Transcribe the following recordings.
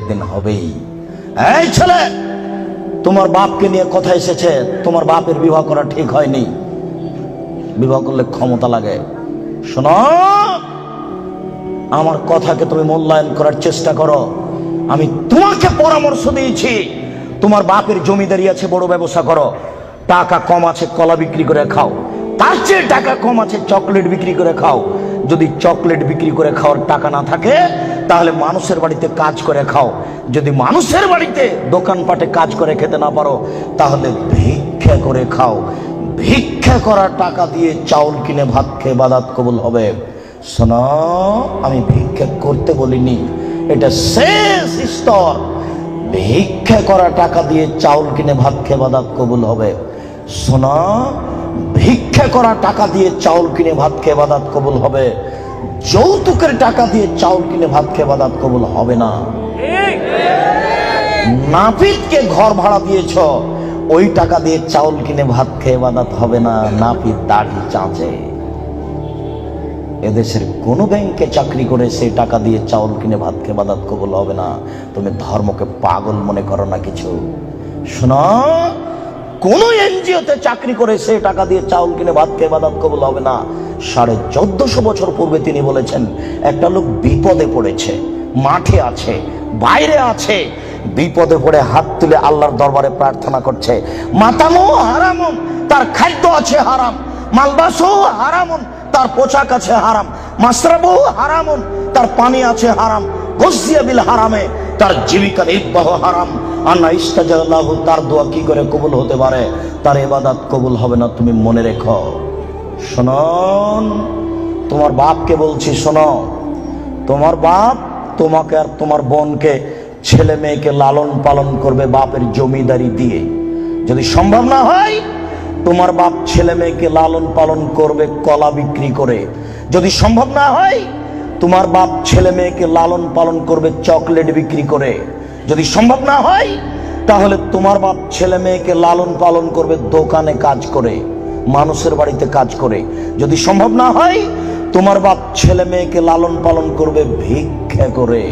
একদিন হবেই। এই ছেলে, তোমার বাপকে নিয়ে কথা এসেছে, তোমার বাপের বিবাহ করা ঠিক হয়নি, বিবাহ করলে ক্ষমতা লাগে। শোনো, আমার কথাকে তুমি মূল্যায়ন করার চেষ্টা করো। আমি তোমাকে পরামর্শ দিয়েছি, তোমার বাপের জমিদারি আছে, বড় ব্যবসা করো। টাকা কম আছে, কলা বিক্রি করে খাও। তার চেয়ে টাকা কম আছে, চকলেট বিক্রি করে খাও। যদি চকলেট বিক্রি করে খাওয়ার টাকা না থাকে, তাহলে মানুষের বাড়িতে কাজ করে খাও। যদি মানুষের বাড়িতে দোকানপাটে কাজ করে খেতে না পারো, তাহলে ভিক্ষা করে খাও। ভিক্ষা করা টাকা দিয়ে চাউল কিনে ভাত খেয়ে ইবাদত কবুল হবে। শোনো, আমি ভিক্ষা করতে বলিনি, এটা শেষ স্তর। ভিক্ষা করা টাকা দিয়ে চাউল কিনে ভাত খেয়ে ইবাদত কবুল হবে। শোনো, ভিক্ষা করা টাকা দিয়ে চাউল কিনে ভাত খেয়ে ইবাদত কবুল হবে। যৌতুকের টাকা দিয়ে চাউল কিনে ভাত খেয়ে ইবাদত কবুল হবে না। নাপিতকে ঘর ভাড়া দিয়েছ, ওই টাকা দিয়ে চাউল কিনে ভাত খেয়ে ইবাদত হবে না। নাপিত দাড়ি চাঁচে। এদেশের কোন ব্যাংকে চাকরি করে সেই টাকা দিয়ে চাউল কিনে ভাত খেয়ে ইবাদত কবুল হবে না। তুমি ধর্মকে পাগল মনে করো না কিছু। শোনো, কোন এনজিওতে চাকরি করে সেই টাকা দিয়ে চাউল কিনে ভাত খেয়ে ইবাদত কবুল হবে না। 1450 বছর পূর্বে তিনি বলেছেন, একটা লোক বিপদে পড়েছে, মাঠে আছে, বাইরে আছে, বিপদে পড়ে হাত তুলে আল্লাহর দরবারে প্রার্থনা করছে। মাতামো হারামুন, তার খাদ্য আছে হারাম। মালবাসো হারামুন, তার পোশাক আছে হারাম। মাশরাবু হারামুন, তার পানি আছে হারাম। গজিয়া বিল হারামে, তার জীবিকা নির্বাহ হারাম। আন্না ইস্তাজাল্লাহু, তার দোয়া কি করে কবুল হতে পারে? তার ইবাদত কবুল হবে না, তুমি মনে রেখো। শোনো, তোমার বাপকে বলছি, শোনো, তোমার বাপ তোমাকে আর তোমার বোনকে, ছেলে মেয়েকে লালন পালন করবে বাপের জমিদারি দিয়ে। যদি সম্ভব না হয়, তোমার বাপ ছেলে মেয়েকে লালন পালন করবে কলা বিক্রি করে। যদি সম্ভব না হয়, তোমার বাপ ছেলে মেয়েকে লালন পালন করবে চকলেট বিক্রি করে। যদি সম্ভব না হয়, তাহলে তোমার বাপ ছেলে মেয়েকে লালন পালন করবে দোকানে কাজ করে, মানুষের বাড়িতে কাজ করে। যদি সম্ভব না হয়, তোমার বাপ ছেলে মেয়েকে লালন পালন করবে ভিক্ষা করে।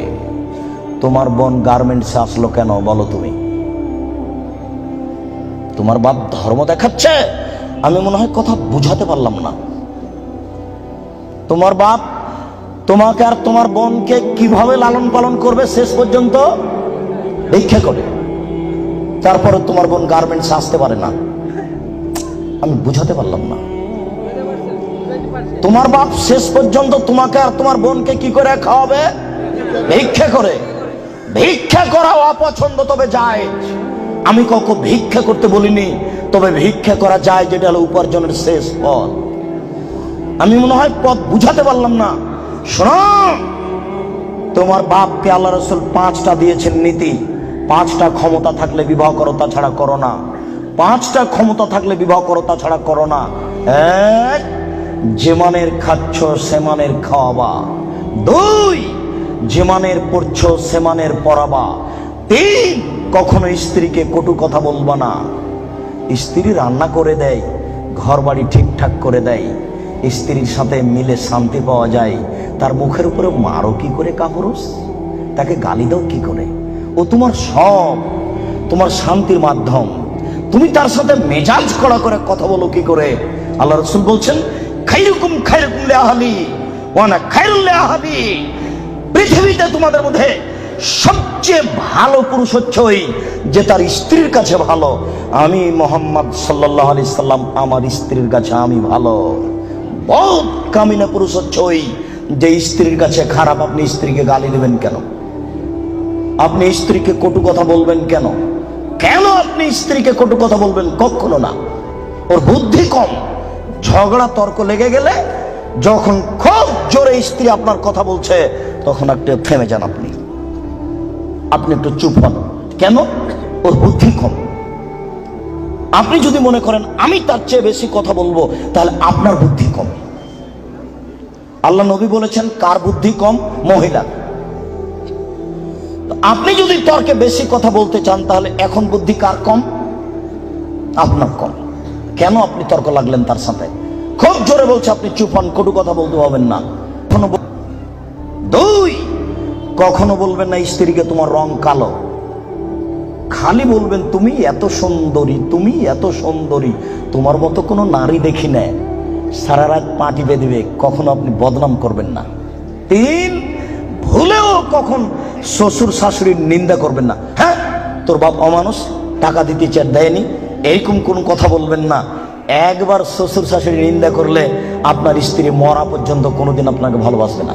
তোমার বোন গার্মেন্টসে আসলো কেন বলো তুমি? তোমার বাপ ধর্ম দেখাচ্ছে? আমি মনে হয় কথা বুঝাতে পারলাম না। তোমার বাপ তোমাকে আর তোমার বোনকে কিভাবে লালন পালন করবে শেষ পর্যন্ত? ভিক্ষা করে। তারপরে তোমার বোন গার্মেন্টসে আসতে পারে না। আমি বুঝাতে পারলাম না। তোমার বাপ শেষ পর্যন্ত তোমাকে আর তোমার বোনকে কি করে খাওয়াবে? ভিক্ষা করে। ভিক্ষা করা অপছন্দ, তবে যায়। আমি কখনো ভিক্ষা করতে বলিনি, তবে ভিক্ষা করা যায়, যেটা হলো উপার্জনের শেষ পথ। আমি মনে হয় পথ বুঝাতে পারলাম না। শোনো, তোমার বাপকে আল্লাহ রাসূল 5টা দিয়েছেন নীতি। 5টা ক্ষমতা থাকলে বিবাহ করো, তাছাড়া করো না। 5টা ক্ষমতা থাকলে বিবাহ করো, তাছাড়া করো না। 1, যে মানের খাচ্ছ সে মানের খাওয়াবা। 2, যে মানের পড়ছ সে মানের পড়াবা। 3, কখনো স্ত্রীকে কটু কথা বলবা না। স্ত্রী রান্না করে দেয়, ঘর বাড়ি ঠিকঠাক করে দেয়, স্ত্রীর সাথে মিলে শান্তি পাওয়া যায়, তার মুখের উপরে মারো কি করে কাপুরুষ? তাকে গালি দাও কি করে? ও তোমার সব, তোমার শান্তির মাধ্যম। তুমি তার সাথে মেজাজ কড়া করে কথা বলো কি করে? আল্লাহ রাসূল বলছেন, খাইরুকুম খাইরুকুম লিআহলি ওয়া আনা খাইরুল লিআহলি। পৃথিবীতে তোমাদের মধ্যে সবচেয়ে ভালো পুরুষ হচ্ছে ওই যে তার স্ত্রীর কাছে ভালো। আমি মুহাম্মদ সাল্লাল্লাহু আলাইহি সাল্লাম, আমার স্ত্রীর কাছে আমি ভালো। বহুত কামিনা পুরুষ হচ্ছে ওই যে স্ত্রীর কাছে খারাপ। আপনি স্ত্রীকে গালি দেবেন কেন? আপনি স্ত্রীকে কটু কথা বলবেন কেন? কেন আপনি স্ত্রীকে কটু কথা বলবেন? কখনো না। ওর বুদ্ধি কম। ঝগড়া তর্ক লেগে গেলে, যখন খুব জোরে স্ত্রী আপনার কথা বলছে, তখন একটু থেমে যান। আপনি একটু চুপ হন। কেন? ওর বুদ্ধি কম। আপনি যদি মনে করেন আমি তার চেয়ে বেশি কথা বলবো, তাহলে আপনার বুদ্ধি কম। আল্লাহ নবী বলেছেন, কার বুদ্ধি কম? মহিলা। আপনি যদি তর্কে বেশি কথা বলতে চান, তাহলে এখন বুদ্ধি কার কম? আপনার কম। কেন আপনি তর্ক লাগলেন তার সাথে? খুব জোরে বলছে, আপনি চুপ হন, কটু কথা বলতে পারবেন না। 2, কখনো বলবেন না স্ত্রীকে তোমার রং কালো, খালি বলবেন তুমি এত সুন্দরী, তুমি এত সুন্দরী, তোমার মতো কোনো নারী দেখি না। সারা রাত পা টিপে দিবে, কখনো আপনি বদনাম করবেন না। 3, ভুলেও কখন শ্বশুর শাশুড়ির নিন্দা করবেন না। হ্যাঁ, তোর বাপ অমানুষ, টাকা দিতে চার দেয়নি, এরকম কোন কথা বলবেন না। একবার শ্বশুর শাশুড়ির নিন্দা করলে আপনার স্ত্রী মরা পর্যন্ত কোনোদিন আপনাকে ভালোবাসবে না।